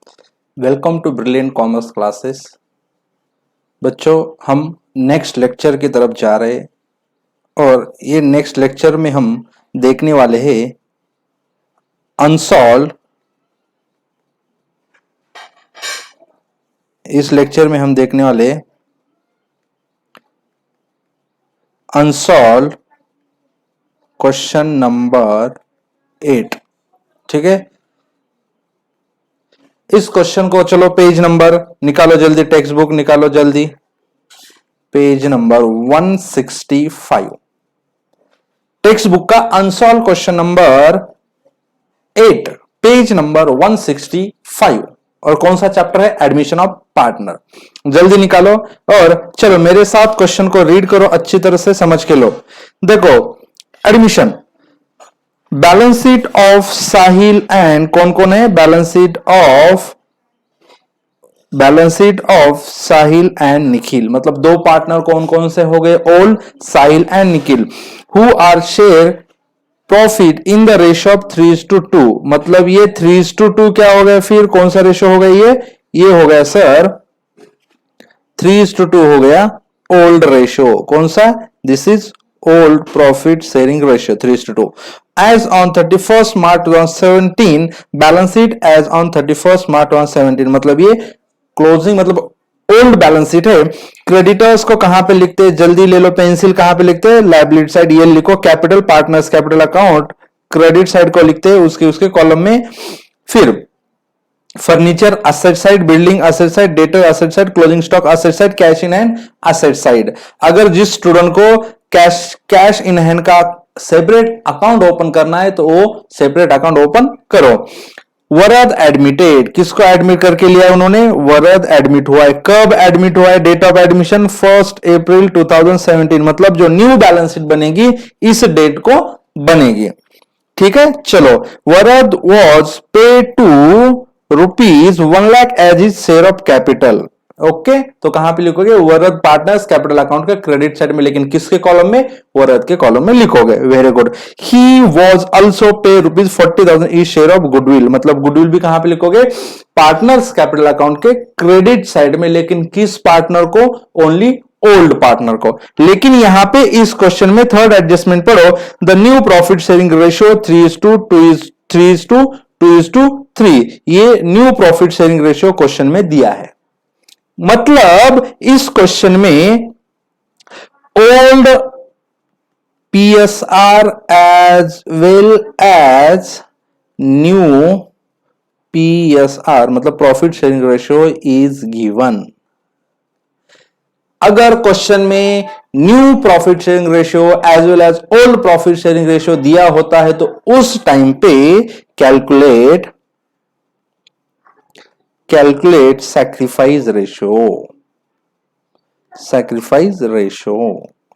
Welcome to brilliant commerce classes. बच्चों, हम next lecture की तरफ जा रहे और ये नेक्स्ट लेक्चर में हम देखने वाले हैं अनसॉल्व। इस लेक्चर में हम देखने वाले अनसॉल्व क्वेश्चन नंबर 8। ठीक है, इस क्वेश्चन को चलो पेज नंबर निकालो जल्दी, टेक्स्ट बुक निकालो जल्दी, पेज नंबर 165 टेक्स्ट बुक का unsolve question number 8, page number 165। और कौन सा चैप्टर है? Admission of partner. जल्दी निकालो और चलो मेरे साथ क्वेश्चन को रीड करो, अच्छी तरह से समझ के लो। देखो, admission, balance sheet of Sahil and कौन कौन है? Balance sheet of Sahil and Nikhil, मतलब दो पार्टनर कौन कौन से हो गए? Old, Sahil and Nikhil. Who are share profit in the ratio of 3:2, मतलब ये 3:2 क्या हो गया? फिर कौन सा रेशियो हो गया? ये हो गया सर 3:2 हो गया ओल्ड रेशियो। कौन सा? This is old profit sharing ratio 3:2। As on 31st March 2017, balance sheet as on 31st March 2017, मतलब ये क्लोजिंग मतलब ओल्ड बैलेंस शीट है। क्रेडिटर्स को कहां पे लिखते हैं? जल्दी ले लो पेंसिल, कहां पे लिखते हैं? Liability side. ये लिखो capital partners capital account, credit side को लिखते हैं उसके कॉलम में। फिर furniture asset side, building asset side, debtor asset side, closing stock asset side, cash in hand asset side. अगर जिस स्टूडेंट को कैश इन हैंड का सेपरेट अकाउंट ओपन करना है तो वो सेपरेट अकाउंट ओपन करो। वरद एडमिटेड, किसको एडमिट करके लिया उन्होंने? वरद एडमिट हुआ है। कब एडमिट हुआ है? डेट ऑफ एडमिशन 1 अप्रैल 2017, मतलब जो न्यू बैलेंस शीट बनेगी इस डेट को बनेगी। ठीक है, चलो। Varad was pay to ₹1 lakh as is share of capital. Okay, तो कहां पे लिखोगे? वरद पार्टनर्स कैपिटल अकाउंट का क्रेडिट साइड में, लेकिन किसके कॉलम में? वरद के कॉलम में लिखोगे। Very good. He was also पे ₹40,000 इज शेयर ऑफ गुडविल, मतलब गुडविल भी कहां पे लिखोगे? पार्टनर्स कैपिटल अकाउंट के क्रेडिट साइड में, लेकिन किस पार्टनर को? ओनली ओल्ड पार्टनर को। लेकिन यहां पे इस क्वेश्चन में थर्ड एडजस्टमेंट पढ़ो, the new profit sharing ratio 3:2 ये new profit sharing ratio question में दिया है। मतलब इस क्वेश्चन में old PSR as well as new PSR, मतलब profit sharing ratio is given. अगर क्वेश्चन में new profit sharing ratio as well as old profit sharing ratio दिया होता है तो उस टाइम पे कैलकुलेट सैक्रिफाइस रेशियो।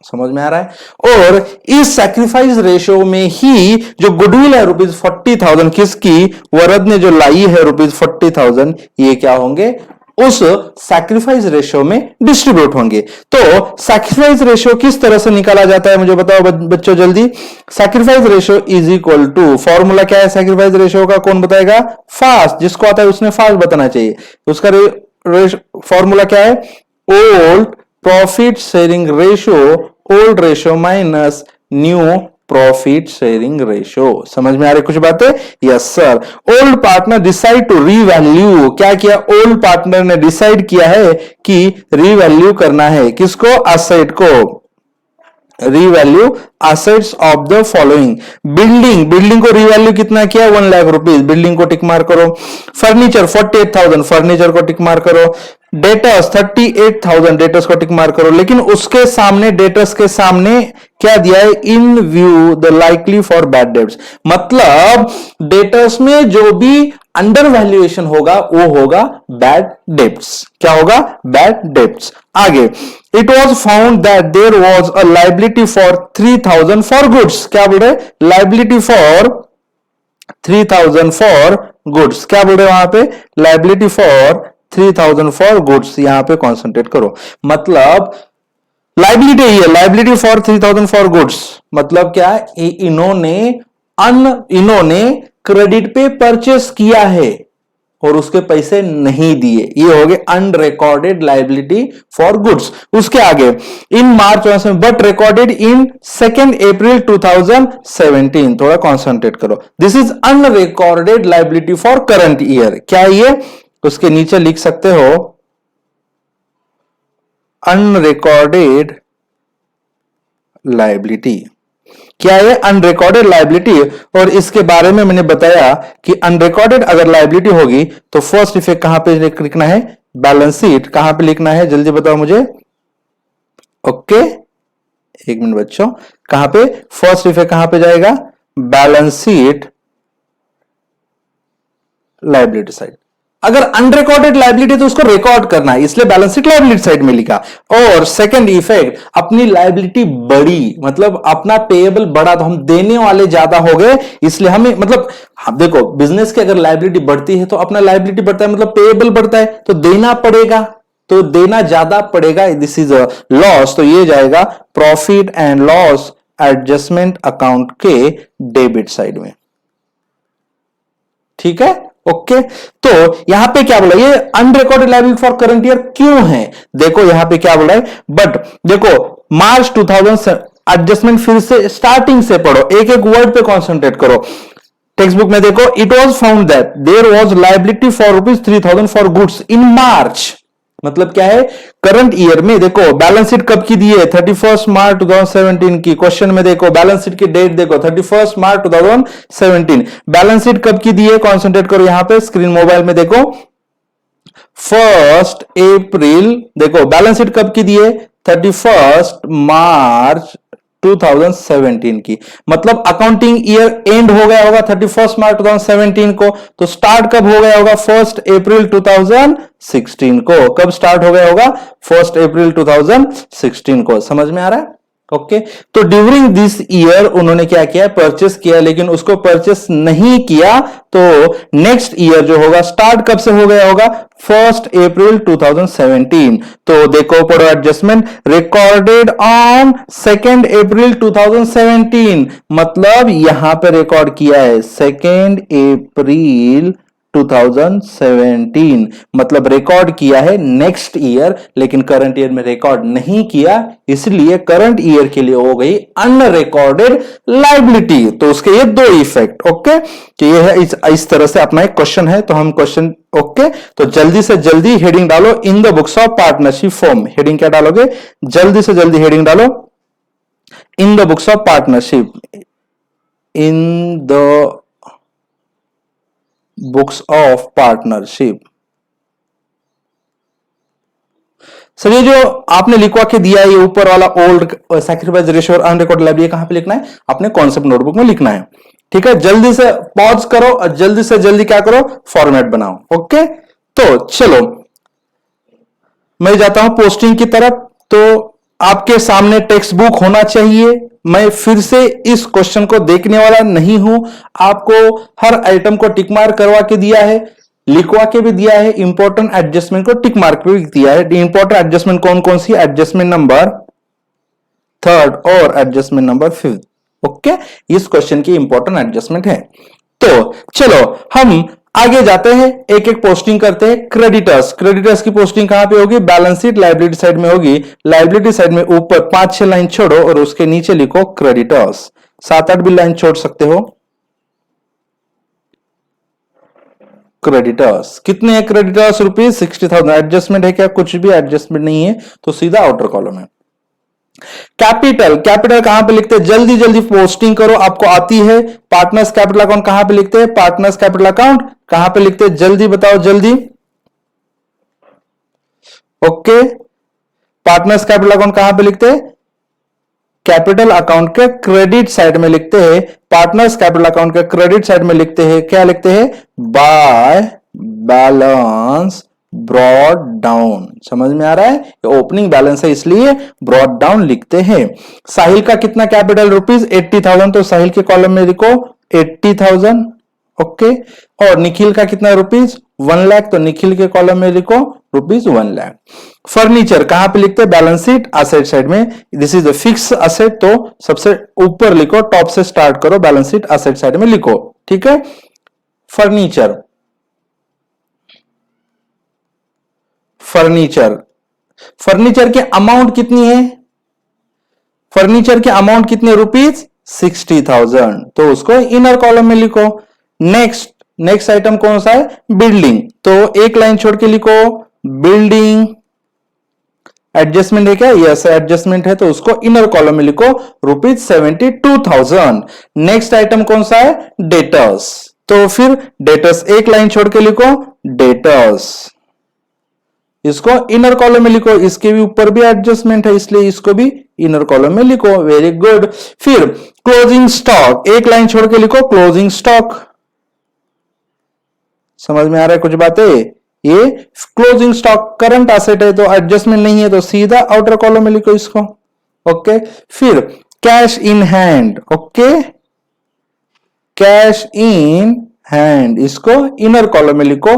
समझ में आ रहा है? और इस सैक्रिफाइस रेशियो में ही जो गुडविल है ₹40,000 किसकी? वरद ने जो लाई है ₹40,000, ये क्या होंगे? उस सैक्रिफाइस रेशियो में डिस्ट्रीब्यूट होंगे। तो सैक्रिफाइस रेशियो किस तरह से निकाला जाता है मुझे बताओ बच्चों जल्दी। Sacrifice ratio is equal to, formula क्या है सैक्रिफाइस रेशियो का? कौन बताएगा? फास्ट, जिसको आता है उसने फास्ट बताना चाहिए। उसका फॉर्मूला क्या है? Old profit sharing ratio, old ratio minus new profit sharing ratio. समझ में आ रही कुछ बातें? Yes sir. Old partner decide to revalue, क्या किया? ओल्ड पार्टनर ने डिसाइड किया है कि रीवैल्यू करना है किसको? असेट को। Revalue assets of the following. Building को रीवैल्यू कितना किया? ₹1 लाख। बिल्डिंग को टिक मार करो। फर्नीचर 48,000, फर्नीचर को टिक मार करो। डेटर्स 38,000, डेटर्स को टिक मार करो। लेकिन उसके सामने, डेटर्स के सामने क्या दिया है? इन view the likely for bad debts, मतलब डेटर्स में जो भी अंडर वैल्यूएशन होगा वो होगा बैड डेट्स। क्या होगा? Bad debts. आगे, it was found that there was a liability for 3,000 for goods. क्या बोल रहे? Liability for 3,000 for goods. क्या बोल रहे वहां पे? Liability for 3,000 for goods. यहां पे कॉन्सेंट्रेट करो, मतलब लाइबिलिटी ही है, लाइबिलिटी फॉर 3,000 फॉर गुड्स, मतलब क्या है? इन्होंने क्रेडिट पे परचेस किया है, और उसके पैसे नहीं दिए, ये हो गए अनरिकॉर्डेड लाइबिलिटी फॉर गुड्स। उसके आगे इन मार्च बट रिकॉर्डेड इन 2 अप्रैल 2017, थोड़ा कॉन्सेंट्रेट करो, this is unrecorded liability for current year. क्या ये, उसके नीचे लिख सकते हो अनरिकॉर्डेड लाइबिलिटी। क्या है अनरिकॉर्डेड लाइबिलिटी, और इसके बारे में मैंने बताया कि अनरिकॉर्डेड अगर लाइबिलिटी होगी तो फर्स्ट इफेक्ट कहां पे लिखना है, बैलेंस शीट। कहां पे लिखना है जल्दी बताओ मुझे। ओके, एक मिनट बच्चों, कहां पे फर्स्ट इफेक्ट कहां पे जाएगा, बैलेंस शीट लाइबिलिटी साइड। अगर अनरिकॉर्डेड लाइबिलिटी तो उसको रिकॉर्ड करना है, इसलिए बैलेंस शीट लाइबिलिटी साइड में लिखा। और सेकंड इफेक्ट, अपनी लाइबिलिटी बढ़ी, मतलब अपना पेएबल बढ़ा तो हम देने वाले ज्यादा हो गए, इसलिए हमें मतलब देखो बिजनेस की अगर लाइबिलिटी बढ़ती है तो अपना लाइबिलिटी बढ़ता है, मतलब पेएबल बढ़ता है तो देना पड़ेगा, तो देना ज्यादा पड़ेगा, दिस इज अ लॉस। तो ये जाएगा profit and loss adjustment account के डेबिट साइड में। ठीक है, ओके। तो यहां पे क्या बोला, ये unrecorded liability for current year क्यों है, देखो यहां पे क्या बोला है, बट देखो मार्च 2000 एडजस्टमेंट फिर से स्टार्टिंग से पढ़ो, एक एक वर्ड पे कॉन्सेंट्रेट करो। टेक्स्ट बुक में देखो, it was found that there was liability for ₹3,000 for goods in March, मतलब क्या है करंट ईयर में। देखो बैलेंस शीट कब की दी है, 31 मार्च 2017 की। क्वेश्चन में देखो बैलेंस शीट की डेट देखो 31 मार्च 2017। बैलेंस शीट कब की दी है, कॉन्सेंट्रेट करो यहां पे स्क्रीन मोबाइल में देखो, 1 अप्रैल, देखो बैलेंस शीट कब की दी है, 31 मार्च 2017 की। मतलब अकाउंटिंग ईयर एंड हो गया होगा 31 मार्च 2017 को, तो स्टार्ट कब हो गया होगा, 1 अप्रैल 2016 को। कब स्टार्ट हो गया होगा, 1 अप्रैल 2016 को। समझ में आ रहा है, ओके। तो ड्यूरिंग दिस ईयर उन्होंने क्या किया, परचेस किया, लेकिन उसको परचेस नहीं किया, तो नेक्स्ट ईयर जो होगा स्टार्ट कब से हो गया होगा, 1 अप्रैल 2017। तो देखो पढ़ो एडजस्टमेंट, रिकॉर्डेड ऑन 2 अप्रैल 2017, मतलब यहां पे रिकॉर्ड किया है 2 अप्रैल 2017, मतलब रिकॉर्ड किया है नेक्स्ट ईयर, लेकिन करंट ईयर में रिकॉर्ड नहीं किया, इसलिए करंट ईयर के लिए हो गई अनरिकॉर्डेड लायबिलिटी। तो उसके ये दो इफेक्ट, ओके। तो ये है इस तरह से अपना एक क्वेश्चन है, तो हम क्वेश्चन, ओके। तो जल्दी से जल्दी हेडिंग डालो, in the books of partnership form. Heading क्या डालोगे, जल्दी से जल्दी हेडिंग डालो, in the books of partnership, in the books of partnership. Sir ये जो आपने लिखवा के दिया है, ये ऊपर वाला ओल्ड सैक्रिफाइस रेशियो और अनरिकॉर्डेड लायबिलिटी कहां पे लिखना है, अपने कॉन्सेप्ट नोटबुक में लिखना है। ठीक है, जल्दी से पॉज करो और जल्दी से जल्दी क्या करो, फॉर्मेट बनाओ, ओके। तो चलो मैं जाता हूं पोस्टिंग की तरफ। तो आपके सामने टेक्स्ट बुक होना चाहिए। मैं फिर से इस क्वेश्चन को देखने वाला नहीं हूं, आपको हर आइटम को टिक मार्क करवा के दिया है, लिखवा के भी दिया है, इंपॉर्टेंट एडजस्टमेंट को टिक मार्क भी दिया है। इंपॉर्टेंट एडजस्टमेंट कौन कौन सी, एडजस्टमेंट नंबर 3 और एडजस्टमेंट नंबर 5, ओके। इस क्वेश्चन की इंपॉर्टेंट एडजस्टमेंट है। तो चलो हम आगे जाते हैं, एक एक पोस्टिंग करते हैं। क्रेडिटर्स, क्रेडिटर्स की पोस्टिंग कहां पे होगी, बैलेंस शीट लायबिलिटी साइड में होगी। लायबिलिटी साइड में ऊपर 5-6 लाइन छोड़ो और उसके नीचे लिखो क्रेडिटर्स, 7-8 भी लाइन छोड़ सकते हो। क्रेडिटर्स कितने हैं, क्रेडिटर्स ₹60,000। एडजस्टमेंट है क्या, कुछ भी एडजस्टमेंट नहीं है, तो सीधा आउटर कॉलम है। कैपिटल, कैपिटल कहां पे लिखते हैं, जल्दी जल्दी पोस्टिंग करो, आपको आती है। पार्टनर्स कैपिटल अकाउंट कहां पे लिखते हैं, पार्टनर्स कैपिटल अकाउंट कहां पे लिखते हैं, जल्दी बताओ जल्दी, ओके। पार्टनर्स कैपिटल अकाउंट कहां पे लिखते हैं, कैपिटल अकाउंट के क्रेडिट साइड में लिखते हैं। पार्टनर्स कैपिटल अकाउंट के क्रेडिट साइड में लिखते हैं, क्या लिखते हैं, बाय बैलेंस ब्रॉड डाउन। समझ में आ रहा है, ये ओपनिंग बैलेंस है इसलिए ब्रॉड डाउन लिखते हैं। साहिल का कितना कैपिटल, ₹80,000, तो साहिल के कॉलम में लिखो 80,000, ओके। और निखिल का कितना ₹1 लाख, तो निखिल के कॉलम में लिखो ₹1 लाख। फर्नीचर कहां पे लिखते हैं, बैलेंस शीट असेट साइड में, this is the fix asset, तो सबसे ऊपर लिखो, टॉप से स्टार्ट करो, बैलेंस शीट असेट साइड में लिखो, ठीक है। फर्नीचर फर्नीचर, फर्नीचर की अमाउंट कितनी है, फर्नीचर की अमाउंट कितनी, रुपीज 60,000, तो उसको इनर कॉलम में लिखो। नेक्स्ट आइटम कौन सा है, बिल्डिंग, तो एक लाइन छोड़ के लिखो बिल्डिंग, एडजस्टमेंट है क्या, यस एडजस्टमेंट है, तो उसको इनर कॉलम में लिखो रुपीज 72,000। नेक्स्ट आइटम कौन सा है, डेटर्स, तो फिर डेटर्स एक लाइन छोड़ के लिखो डेटर्स, इसको इनर कॉलम में लिखो, इसके भी ऊपर भी एडजस्टमेंट है इसलिए इसको भी इनर कॉलम में लिखो, वेरी गुड। फिर क्लोजिंग स्टॉक, एक लाइन छोड़ के लिखो क्लोजिंग स्टॉक, समझ में आ रहा है कुछ बातें, ये क्लोजिंग स्टॉक करंट एसेट है तो एडजस्टमेंट नहीं है तो सीधा आउटर कॉलम में लिखो इसको, ओके। फिर cash in hand, okay, cash in hand, इसको इनर कॉलम में लिखो,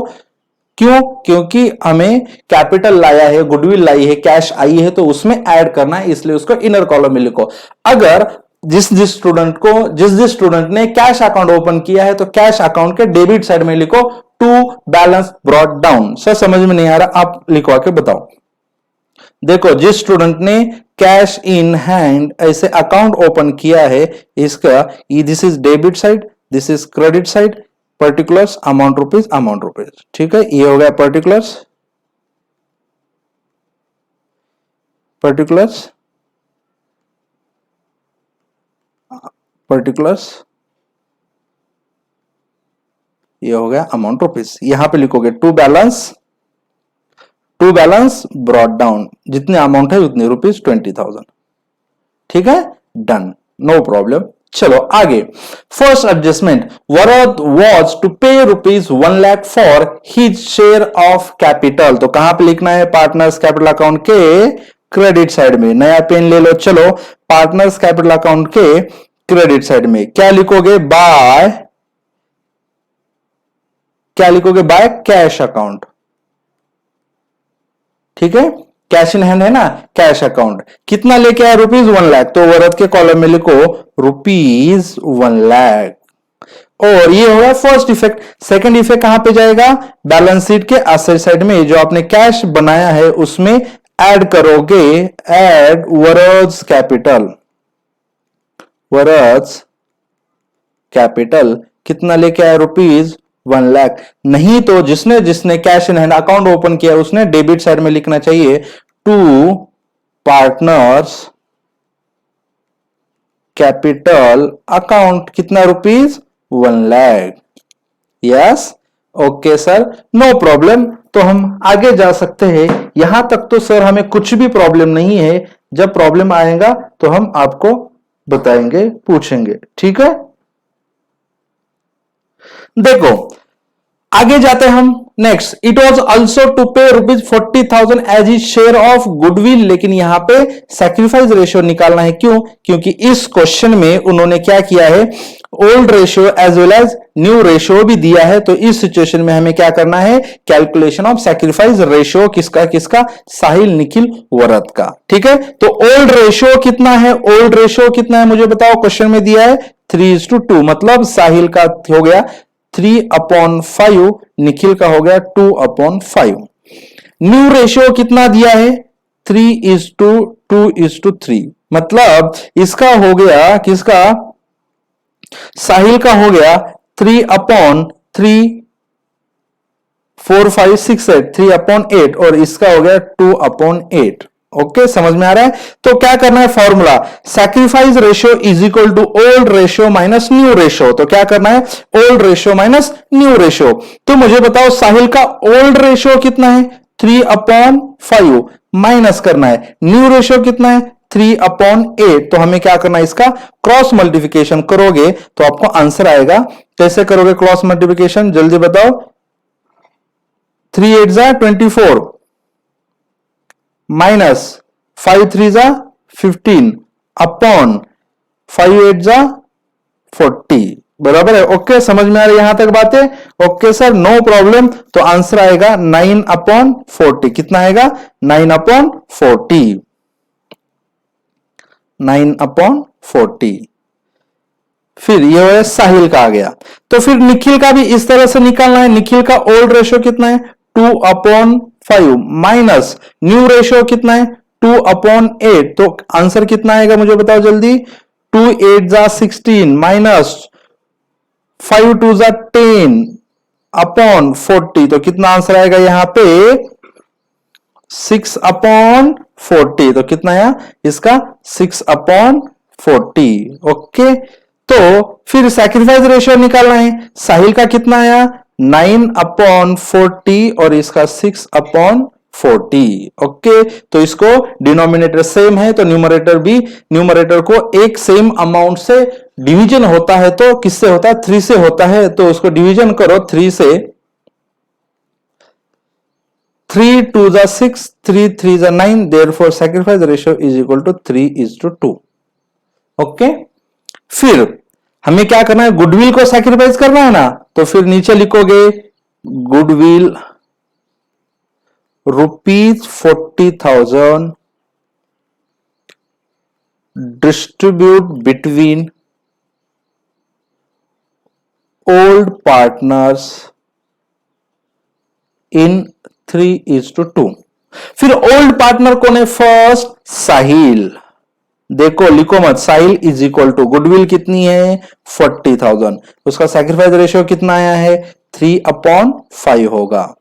क्यों, क्योंकि हमें कैपिटल लाया है, गुडविल लाई है, कैश आई है, तो उसमें ऐड करना है, इसलिए उसको इनर कॉलम में लिखो। अगर जिस स्टूडेंट ने कैश अकाउंट ओपन किया है तो कैश अकाउंट के डेबिट साइड में लिखो to balance brought down. Sir समझ में नहीं आ रहा, आप लिखवा के बताओ। देखो जिस स्टूडेंट ने कैश इन हैंड ऐसे अकाउंट ओपन किया है, इसका this is debit side, this is credit side, particulars amount rupees, ठीक है, ये हो गया पर्टिकुलर्स, ये हो गया अमाउंट रुपीज। यहां पे लिखोगे टू बैलेंस ब्रॉट डाउन, जितने अमाउंट है उतने रुपीज 20,000, ठीक है, डन, नो प्रॉब्लम। चलो आगे, first adjustment, Varad was to pay rupees 1 lakh for his share of capital, तो कहां पे लिखना है, पार्टनर्स कैपिटल अकाउंट के क्रेडिट साइड में, नया पेन ले लो, चलो पार्टनर्स कैपिटल अकाउंट के क्रेडिट साइड में क्या लिखोगे, बाय कैश अकाउंट, ठीक है, कैश इन हैंड है ना, कैश अकाउंट, कितना लेके आया, रुपीज 1 लाख, तो वरद के कॉलम में लिखो रुपीज 1 लाख, और ये होगा फर्स्ट इफेक्ट। सेकंड इफेक्ट कहां पे जाएगा, बैलेंस शीट के एसेट साइड में, जो आपने कैश बनाया है उसमें ऐड करोगे, ऐड वरद्स कैपिटल, कितना लेके आया, रुपीज 1 लाख, नहीं तो जिसने cash in hand account open किया उसने डेबिट साइड में लिखना चाहिए टू पार्टनर्स कैपिटल अकाउंट, कितना, rupees 1 lakh, yes, okay sir, no problem. तो हम आगे जा सकते हैं, यहां तक तो सर हमें कुछ भी प्रॉब्लम नहीं है, जब प्रॉब्लम आएगा तो हम आपको बताएंगे, पूछेंगे, ठीक है। देखो आगे जाते हैं हम, next, it was also to pay rupees 40,000 as is share of goodwill, लेकिन यहां पे सैक्रिफाइस रेशियो निकालना है, क्यों, क्योंकि इस क्वेश्चन में उन्होंने क्या किया है, old ratio as well as new ratio भी दिया है, तो इस सिचुएशन में हमें क्या करना है, कैलकुलेशन ऑफ सैक्रिफाइस रेशियो, किसका, साहिल निखिल वरद का, ठीक है। तो ओल्ड रेशियो कितना है, मुझे बताओ, क्वेश्चन में दिया है 3:2, मतलब साहिल का हो गया 3/5, निखिल का हो गया 2/5। न्यू रेशियो कितना दिया है, 3:2:3, मतलब इसका हो गया, किसका, साहिल का हो गया 3/3, 4, 5, 6, 8, 3/8, और इसका हो गया 2/8, ओके, समझ में आ रहा है। तो क्या करना है, formula, sacrifice ratio is equal to old ratio minus new ratio, तो क्या करना है, old ratio minus new ratio. तो मुझे बताओ साहिल का ओल्ड रेशियो कितना है, 3/5, माइनस करना है न्यू रेशियो कितना है, 3/8, तो हमें क्या करना है, इसका क्रॉस मल्टीप्लिकेशन करोगे तो आपको आंसर आएगा। कैसे करोगे क्रॉस मल्टीप्लिकेशन, जल्दी बताओ, 3 8 जा 24 माइनस 5 3 जा 15 अपॉन 5 8 जा 40, बराबर है, ओके, समझ में आ रही है यहां तक बातें, ओके सर, नो प्रॉब्लम। तो आंसर आएगा 9/40, कितना आएगा, 9/40, 9/40। फिर ये है साहिल का आ गया, तो फिर निखिल का भी इस तरह से निकालना है, निखिल का ओल्ड रेशियो कितना है, 2/5 माइनस न्यू रेशियो कितना है 2/8, तो आंसर कितना आएगा मुझे बताओ जल्दी। 2 8 जा 16 माइनस 5 2 जा 10/40, तो कितना आंसर आएगा यहां पे 6/40, तो कितना आया इसका 6/40। ओके, तो फिर सैक्रिफाइस रेशियो निकालना है। साहिल का कितना आया 9/40 और इसका 6/40। ओके, तो इसको डिनोमिनेटर सेम है तो न्यूमरेटर को एक सेम अमाउंट से डिवीजन होता है, तो किससे होता है 3 से होता है, तो उसको डिवीजन करो 3 से। 3 2 जा 6 3 3 जा 9, therefore sacrifice ratio is equal to 3:2। Okay, फिर हमें क्या करना है गुडविल को सैक्रिफाइस करना है ना, तो फिर नीचे लिखोगे goodwill ₹40,000 distribute between old partners in 3:2। फिर ओल्ड पार्टनर कौन है फर्स्ट साहिल, देखो लिखो मत, साहिल इज इक्वल टू गुडविल कितनी है 40,000, उसका सैक्रिफाइस रेशियो कितना आया है 3/5 होगा।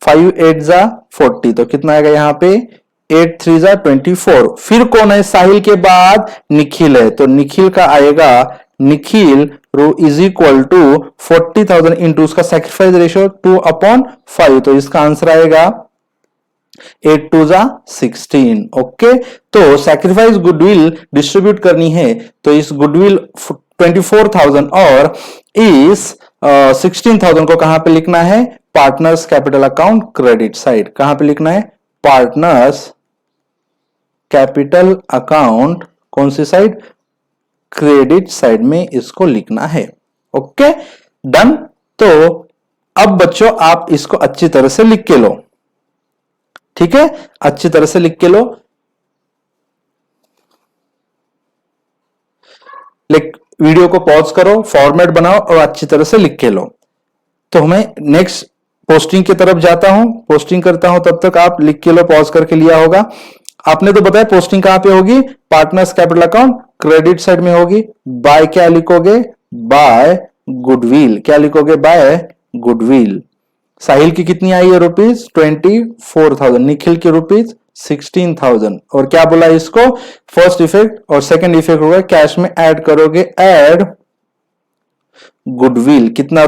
5 8 जा 40, तो कितना आएगा यहां पे 8 3 जा 24। फिर कौन है साहिल के बाद निखिल है, तो निखिल का आएगा Nikhil is equal to 40,000 into उसका सैक्रिफाइस रेशियो 2/5, तो इसका आंसर आएगा 8 2 जा 16। ओके, तो सैक्रिफाइस गुडविल डिस्ट्रीब्यूट करनी है, तो इस गुडविल 24,000 और इस 16,000 को कहां पे लिखना है partners capital account credit side. कहां पे लिखना है पार्टनर्स कैपिटल अकाउंट, कौन सी साइड क्रेडिट साइड में इसको लिखना है। Okay done. तो अब बच्चों आप इसको अच्छी तरह से लिख के लो, ठीक है, अच्छी तरह से लिख के लो। वीडियो को पॉज करो, फॉर्मेट बनाओ और अच्छी तरह से लिख के लो। तो हमें नेक्स्ट पोस्टिंग की तरफ जाता हूं, पोस्टिंग करता हूं, तब तक आप लिख के लो, पॉज करके लिया होगा। आपने तो बताया पोस्टिंग कहां पे होगी partners capital account credit side में होगी। बाय क्या लिखोगे बाय गुडविल, क्या लिखोगे बाय गुडविल। साहिल की कितनी आई है ₹24,000, निखिल की ₹16,000, और क्या बोला इसको फर्स्ट इफेक्ट और सेकंड इफेक्ट होगा कैश में ऐड करोगे, ऐड गुडविल कितना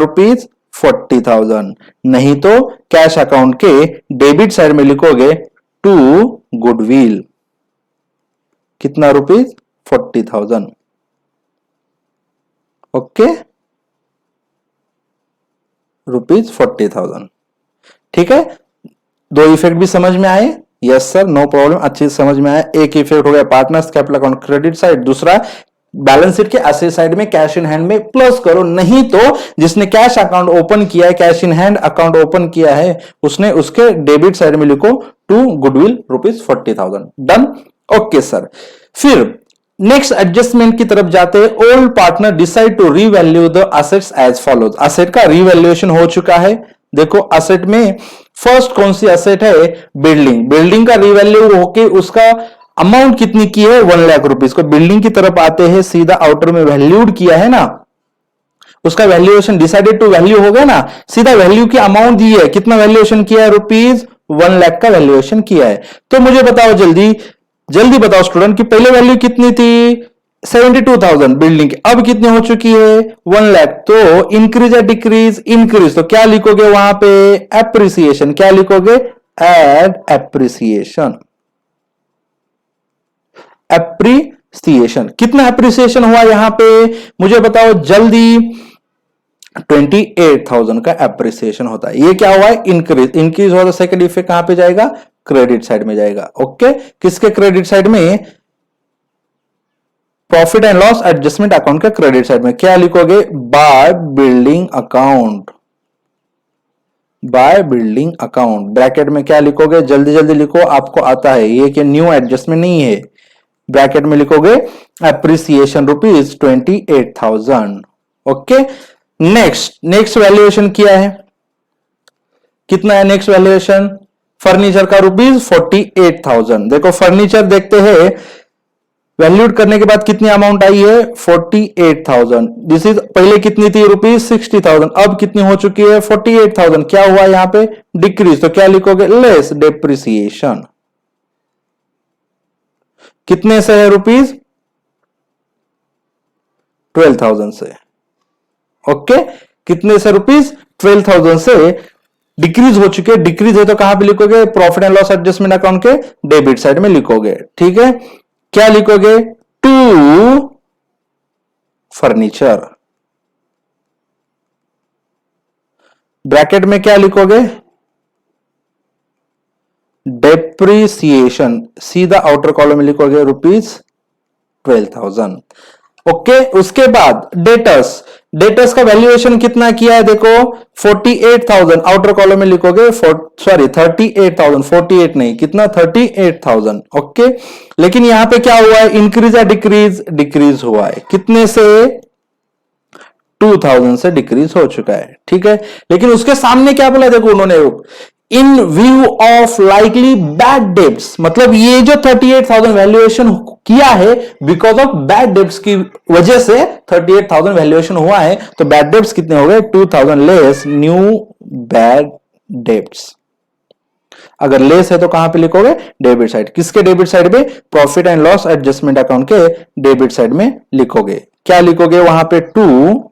₹40,000, नहीं तो कैश अकाउंट के डेबिट साइड में लिखोगे टू गुडविल कितना ₹40,000। ओके ₹40,000, ठीक है। दो इफेक्ट भी समझ में आए, यस सर नो प्रॉब्लम, अच्छी समझ में आया। एक इफेक्ट हो गया partners capital account credit side, दूसरा बैलेंस शीट के एसेट साइड में कैश इन हैंड में प्लस करो, नहीं तो जिसने कैश अकाउंट ओपन किया है cash in hand account open किया है उसने उसके डेबिट साइड में लिखो to goodwill ₹40,000। Done. Okay sir, फिर नेक्स्ट एडजस्टमेंट की तरफ जाते हैं। Old partner decide to revalue the assets as follows. Asset का रीवैल्यूएशन हो चुका है। देखो एसेट में फर्स्ट कौन सी एसेट है बिल्डिंग, बिल्डिंग का रीवैल्यू होके उसका अमाउंट कितनी की है 1 लाख रुपीस को। बिल्डिंग की तरफ आते हैं, सीधा आउटर में वैल्यूड किया है ना, उसका वैल्यूएशन डिसाइडेड टू वैल्यू हो गया ना, सीधा वैल्यू की अमाउंट दी है, कितना वैल्यूएशन किया है ₹1 लाख का वैल्यूएशन किया है। तो मुझे बताओ जल्दी बताओ स्टूडेंट कि पहले वैल्यू कितनी थी 72,000 बिल्डिंग की, अब कितनी हो चुकी है 1 लाख। तो इंक्रीज या डिक्रीज, इंक्रीज, तो क्या लिखोगे वहां पे एप्रिसिएशन, क्या लिखोगे एड एप्रिसिएशन, एप्रिसिएशन। कितना एप्रिसिएशन हुआ यहां पे मुझे बताओ जल्दी 28,000 का एप्रिसिएशन होता है। ये क्या हुआ है इंक्रीज हुआ, तो सेकंड इफेक्ट कहां पे जाएगा क्रेडिट साइड में जाएगा। ओके, किसके क्रेडिट साइड में profit and loss adjustment account का क्रेडिट साइड में क्या लिखोगे by building account, by building account. Bracket में क्या लिखोगे जल्दी लिखो, आपको आता है ये कि न्यू एडजस्टमेंट नहीं है। ब्रैकेट में लिखोगे एप्रिसिएशन ₹28,000। ओके, नेक्स्ट वैल्यूएशन किया है कितना है नेक्स्ट वैल्यूएशन? फर्नीचर का ₹48,000। देखो फर्नीचर देखते हैं, वैल्यूड करने के बाद कितनी अमाउंट आई है? 48,000। दिस इज पहले कितनी थी? ₹60,000। अब कितनी हो चुकी है? 48,000। क्या हुआ यहां पे? डिक्रीज। तो क्या लिखोगे? Less depreciation. कितने से है? ₹12,000 से। ओके, कितने से? ₹12,000 से डिक्रीज हो चुके। डिक्रीज है तो कहां पे लिखोगे? Profit and loss adjustment account के डेबिट साइड में लिखोगे। ठीक है, क्या लिखोगे? To furniture. ब्रैकेट में क्या लिखोगे? डेप्रिसिएशन। सीधा आउटर कॉलम में लिखोगे ₹12,000। ओके, उसके बाद डेटर्स। डेटर्स का वैल्यूएशन कितना किया है? देखो 48,000। आउटर कॉलम में लिखोगे 38,000। 48 नहीं, कितना? 38,000। ओके, लेकिन यहां पे क्या हुआ है? इंक्रीज या डिक्रीज? डिक्रीज हुआ है। कितने से? 2,000 से डिक्रीज हो चुका है। ठीक है, लेकिन उसके सामने क्या बोला? देखो उन्होंने इन view of likely bad debts, मतलब ये जो 38,000 वैल्यूएशन किया है बिकॉज ऑफ बैड डेब्ट्स की वजह से 38,000 वैल्यूएशन हुआ है। तो बैड डेब्ट्स कितने हो गए? 2,000 लेस न्यू बैड डेब्ट्स। अगर लेस है तो कहां पे लिखोगे? Debit side. किसके डेबिट साइड पे? Profit and loss adjustment account के डेबिट साइड में लिखोगे। क्या लिखोगे वहां पे? To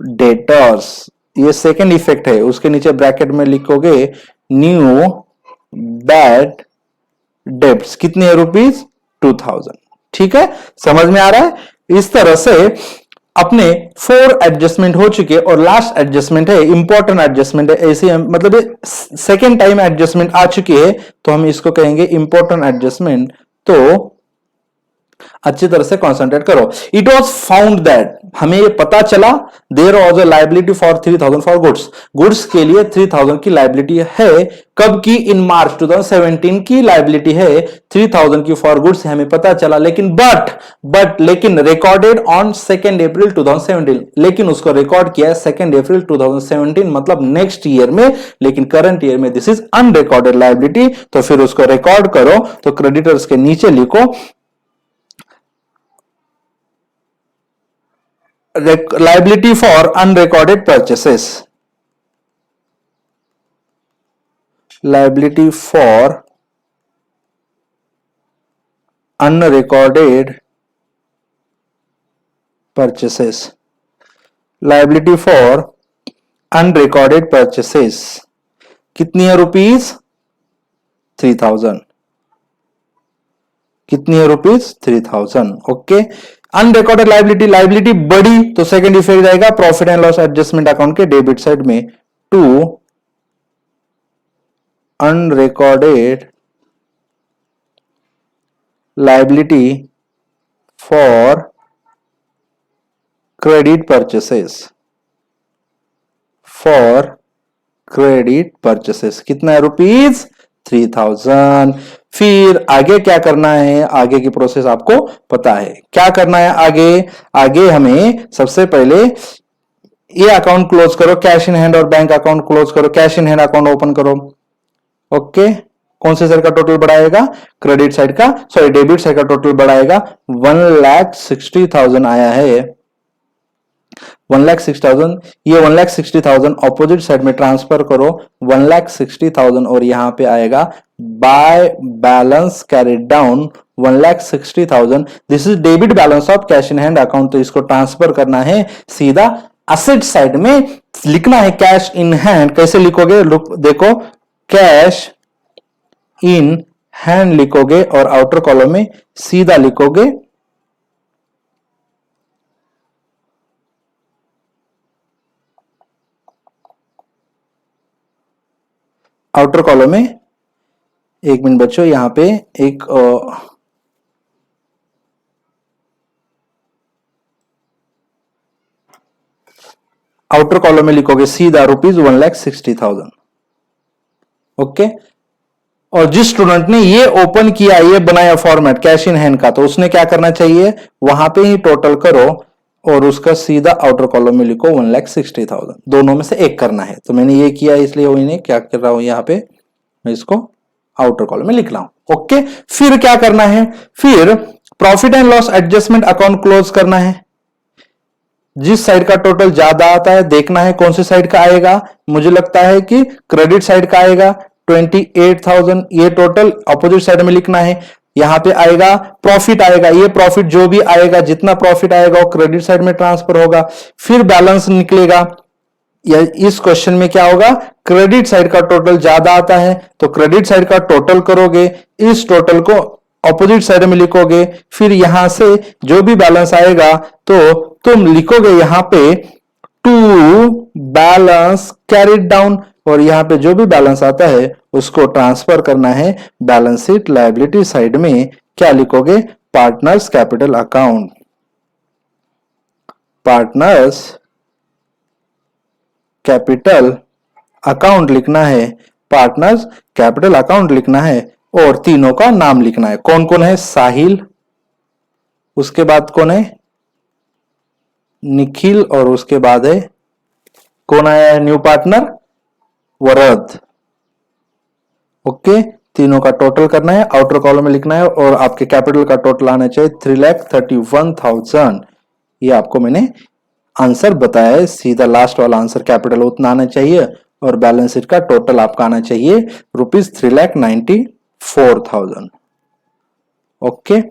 debtors. ये सेकेंड इफेक्ट है। उसके नीचे ब्रैकेट में लिखोगे न्यू बैड डेब्ट्स। कितने ₹2,000। ठीक है, समझ में आ रहा है? इस तरह से अपने 4 एडजस्टमेंट हो चुके और लास्ट एडजस्टमेंट है इंपॉर्टेंट एडजस्टमेंट है। ऐसे मतलब सेकेंड टाइम एडजस्टमेंट आ चुकी है तो हम इसको कहेंगे इंपॉर्टेंट एडजस्टमेंट। तो अच्छी तरह से कॉन्सेंट्रेट करो। इट वॉज फाउंड दैट, हमें ये पता चला, there was a liability for 3,000 for goods. Goods के लिए 3,000 की लाइबिलिटी है। कब की? इन मार्च 2017 की लाइबिलिटी है 3,000 की फॉर गुड्स, हमें पता चला। लेकिन लेकिन रिकॉर्डेड ऑन 2 अप्रैल 2017। लेकिन उसको रिकॉर्ड किया है 2 अप्रैल 2017, मतलब नेक्स्ट ईयर में। लेकिन करंट ईयर में दिस इज अनरिकॉर्डेड लाइबिलिटी। तो फिर उसको रिकॉर्ड करो। तो क्रेडिटर्स के नीचे लिखो liability for unrecorded purchases. Liability for unrecorded purchases. Liability for unrecorded purchases कितनी है? ₹3,000। कितनी है? ₹3,000। Okay, unrecorded liability. लाइबिलिटी बढ़ी तो सेकंड इफेक्ट जाएगा profit and loss adjustment account के डेबिट साइड में। To unrecorded liability for credit purchases. For credit purchases कितना है? ₹3,000। फिर आगे क्या करना है? आगे की प्रोसेस आपको पता है क्या करना है। आगे हमें सबसे पहले ये अकाउंट क्लोज करो, कैश इन हैंड और बैंक अकाउंट क्लोज करो। Cash in hand account open करो। ओके, कौन से साइड का टोटल बढ़ाएगा? क्रेडिट साइड का, सॉरी डेबिट साइड का टोटल बढ़ाएगा। 1,60,000 आया है। 1,60,000, ये 1,60,000 ऑपोजिट साइड में ट्रांसफर करो 1,60,000 और यहां पे आएगा by balance carried down 1,60,000। This is debit balance of cash in hand account. तो इसको ट्रांसफर करना है सीधा असेट साइड में, लिखना है कैश इन हैंड। कैसे लिखोगे? देखो कैश इन हैंड लिखोगे और आउटर कॉलम में सीधा लिखोगे आउटर कॉलम में। एक मिनट बच्चों, यहां पे एक आउटर कॉलम में लिखोगे सीधा ₹1,60,000। ओके, और जिस स्टूडेंट ने ये ओपन किया, ये बनाया फॉर्मेट कैश इन हैंड का, तो उसने क्या करना चाहिए? वहां पे ही टोटल करो और उसका सीधा आउटर कॉलम में लिखो 1,60,000, दोनों में से एक करना है। तो मैंने ये किया इसलिए इन्हें क्या कर रहा हूं यहाँ पे, मैं इसको आउटर कॉलम में लिख रहा हूं। ओके, फिर क्या करना है, फिर profit and loss adjustment account close करना है। जिस साइड का टोटल ज्यादा आता है देखना है कौन सी साइड का आएगा, मुझे लगता है कि क्रेडिट साइड का आएगा 28,000, ये टोटल अपोजिट साइड में लिखना है। यहां पे आएगा प्रॉफिट आएगा, ये प्रॉफिट जो भी आएगा, जितना प्रॉफिट आएगा वो क्रेडिट साइड में ट्रांसफर होगा। फिर बैलेंस निकलेगा, या इस क्वेश्चन में क्या होगा, क्रेडिट साइड का टोटल ज्यादा आता है तो क्रेडिट साइड का टोटल करोगे, इस टोटल को ऑपोजिट साइड में लिखोगे, फिर यहां से जो भी बैलेंस आएगा तो तुम लिखोगे यहां पे टू बैलेंस कैरिड डाउन, और यहां पे जो भी बैलेंस आता है उसको ट्रांसफर करना है बैलेंस शीट लायबिलिटी साइड में। क्या लिखोगे, partners capital account, partners capital account लिखना है, पार्टनर्स कैपिटल अकाउंट लिखना है, और तीनों का नाम लिखना है। कौन कौन है, साहिल, उसके बाद कौन है, निखिल, और उसके बाद है कौन आया है न्यू पार्टनर, वरद। ओके, तीनों का टोटल करना है, आउटर कॉलम में लिखना है, और आपके कैपिटल का टोटल आना चाहिए 3,31,000। ये आपको मैंने आंसर बताया है, सीधा लास्ट वाला आंसर कैपिटल उतना आना चाहिए, और बैलेंस शीट का टोटल आपका आना चाहिए ₹3,94,000। ओके,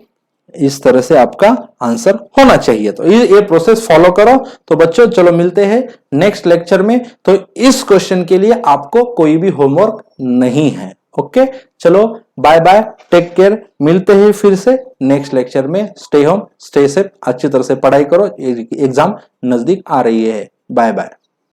इस तरह से आपका आंसर होना चाहिए। तो ये प्रोसेस फॉलो करो। तो बच्चों चलो मिलते हैं नेक्स्ट लेक्चर में। तो इस क्वेश्चन के लिए आपको कोई भी होमवर्क नहीं है। ओके, चलो बाय बाय, टेक केयर, मिलते हैं फिर से नेक्स्ट लेक्चर में। स्टे होम, स्टे सेफ, अच्छी तरह से पढ़ाई करो, एग्जाम नजदीक आ रही है। Bye bye.